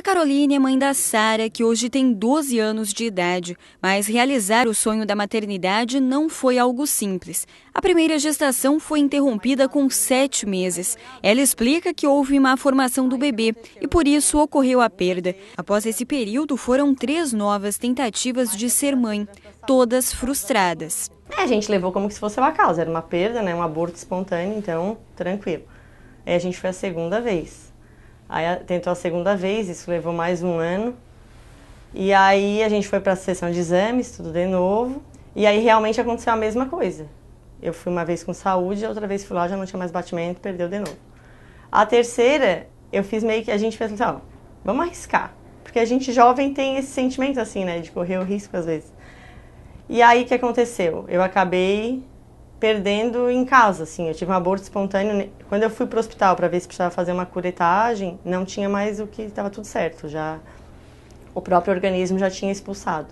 Caroline é mãe da Sara, que hoje tem 12 anos de idade, mas realizar o sonho da maternidade não foi algo simples. A primeira gestação foi interrompida com 7 meses. Ela explica que houve má formação do bebê e por isso ocorreu a perda. Após esse período, foram 3 novas tentativas de ser mãe, todas frustradas. A gente levou como se fosse uma causa, era uma perda, né, um aborto espontâneo, então tranquilo. Aí a gente foi a segunda vez. Aí tentou a segunda vez, isso levou mais um ano. E aí a gente foi para a sessão de exames, tudo de novo. E aí realmente aconteceu a mesma coisa. Eu fui uma vez com saúde, a outra vez fui lá, já não tinha mais batimento, perdeu de novo. A terceira, eu fiz meio que, a gente fez assim, ó, vamos arriscar. Porque a gente jovem tem esse sentimento assim, né, de correr o risco às vezes. E aí o que aconteceu? Eu acabei perdendo em casa, assim, eu tive um aborto espontâneo. Quando eu fui para o hospital para ver se precisava fazer uma curetagem, não tinha mais o que, estava tudo certo, já o próprio organismo já tinha expulsado.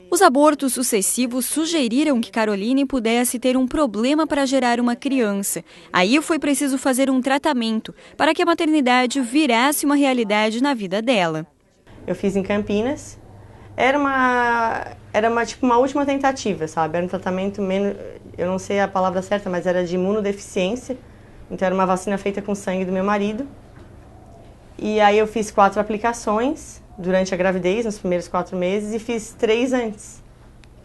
Os abortos sucessivos sugeriram que Caroline pudesse ter um problema para gerar uma criança. Aí foi preciso fazer um tratamento para que a maternidade virasse uma realidade na vida dela. Eu fiz em Campinas. Era tipo uma última tentativa, sabe? Era um tratamento menos, eu não sei a palavra certa, mas era de imunodeficiência. Então era uma vacina feita com sangue do meu marido. E aí eu fiz 4 aplicações durante a gravidez, nos primeiros 4 meses, e fiz 3 antes.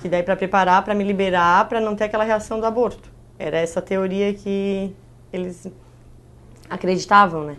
Que daí para preparar, para me liberar, para não ter aquela reação do aborto. Era essa teoria que eles acreditavam, né?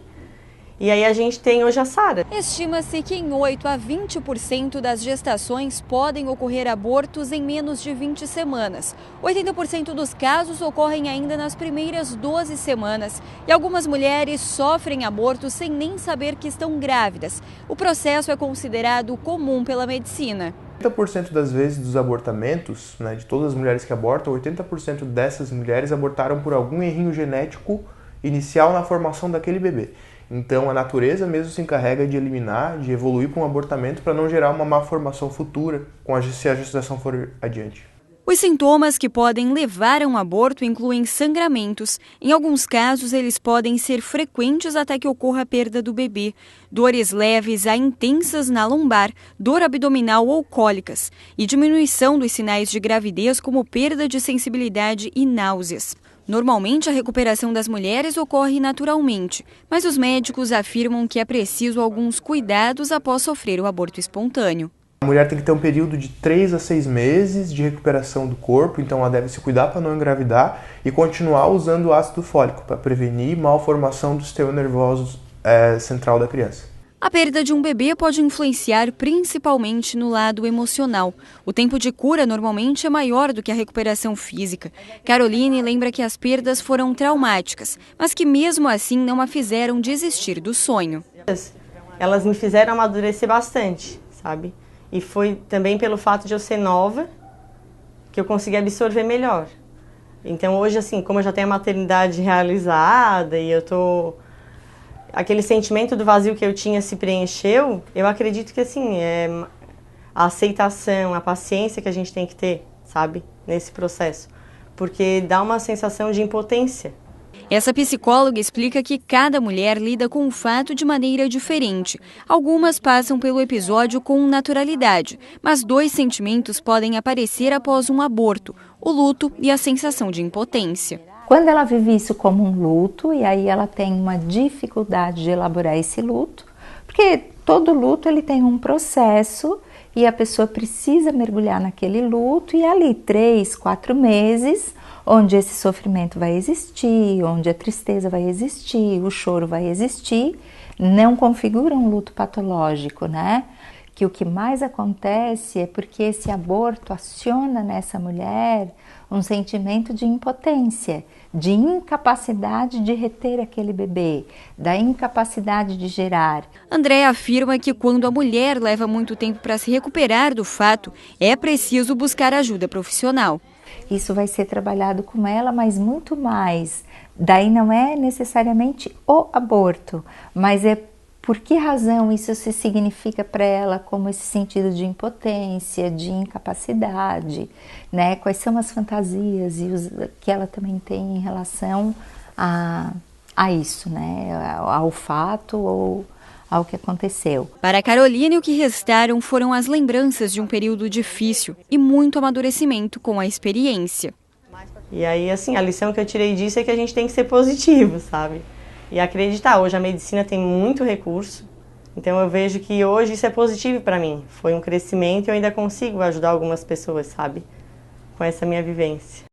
E aí a gente tem hoje a Sara. Estima-se que em 8 a 20% das gestações podem ocorrer abortos em menos de 20 semanas. 80% dos casos ocorrem ainda nas primeiras 12 semanas. E algumas mulheres sofrem abortos sem nem saber que estão grávidas. O processo é considerado comum pela medicina. 80% das vezes dos abortamentos, né, de todas as mulheres que abortam, 80% dessas mulheres abortaram por algum errinho genético inicial na formação daquele bebê. Então, a natureza mesmo se encarrega de eliminar, de evoluir para um abortamento para não gerar uma má formação futura se a gestação for adiante. Os sintomas que podem levar a um aborto incluem sangramentos. Em alguns casos, eles podem ser frequentes até que ocorra a perda do bebê. Dores leves a intensas na lombar, dor abdominal ou cólicas. E diminuição dos sinais de gravidez, como perda de sensibilidade e náuseas. Normalmente, a recuperação das mulheres ocorre naturalmente, mas os médicos afirmam que é preciso alguns cuidados após sofrer o aborto espontâneo. A mulher tem que ter um período de 3 a 6 meses de recuperação do corpo, então ela deve se cuidar para não engravidar e continuar usando o ácido fólico para prevenir malformação do sistema nervoso central da criança. A perda de um bebê pode influenciar principalmente no lado emocional. O tempo de cura normalmente é maior do que a recuperação física. Caroline lembra que as perdas foram traumáticas, mas que mesmo assim não a fizeram desistir do sonho. Elas me fizeram amadurecer bastante, sabe? E foi também pelo fato de eu ser nova que eu consegui absorver melhor. Então hoje, assim, como eu já tenho a maternidade realizada e eu tô... aquele sentimento do vazio que eu tinha se preencheu, eu acredito que assim, a aceitação, a paciência que a gente tem que ter, sabe, nesse processo. Porque dá uma sensação de impotência. Essa psicóloga explica que cada mulher lida com o fato de maneira diferente. Algumas passam pelo episódio com naturalidade, mas 2 sentimentos podem aparecer após um aborto: o luto e a sensação de impotência. Quando ela vive isso como um luto, e aí ela tem uma dificuldade de elaborar esse luto, porque todo luto ele tem um processo e a pessoa precisa mergulhar naquele luto e ali 3, 4 meses, onde esse sofrimento vai existir, onde a tristeza vai existir, o choro vai existir, não configura um luto patológico, né? Que o que mais acontece é porque esse aborto aciona nessa mulher um sentimento de impotência, de incapacidade de reter aquele bebê, da incapacidade de gerar. Andréa afirma que quando a mulher leva muito tempo para se recuperar do fato, é preciso buscar ajuda profissional. Isso vai ser trabalhado com ela, mas muito mais. Daí não é necessariamente o aborto, mas é por que razão isso se significa para ela como esse sentido de impotência, de incapacidade, né? Quais são as fantasias que ela também tem em relação a isso, né? Ao fato ou ao que aconteceu. Para a Caroline, o que restaram foram as lembranças de um período difícil e muito amadurecimento com a experiência. E aí, assim, a lição que eu tirei disso é que a gente tem que ser positivo, sabe? E acreditar. Hoje a medicina tem muito recurso, então eu vejo que hoje isso é positivo para mim. Foi um crescimento e eu ainda consigo ajudar algumas pessoas, sabe? Com essa minha vivência.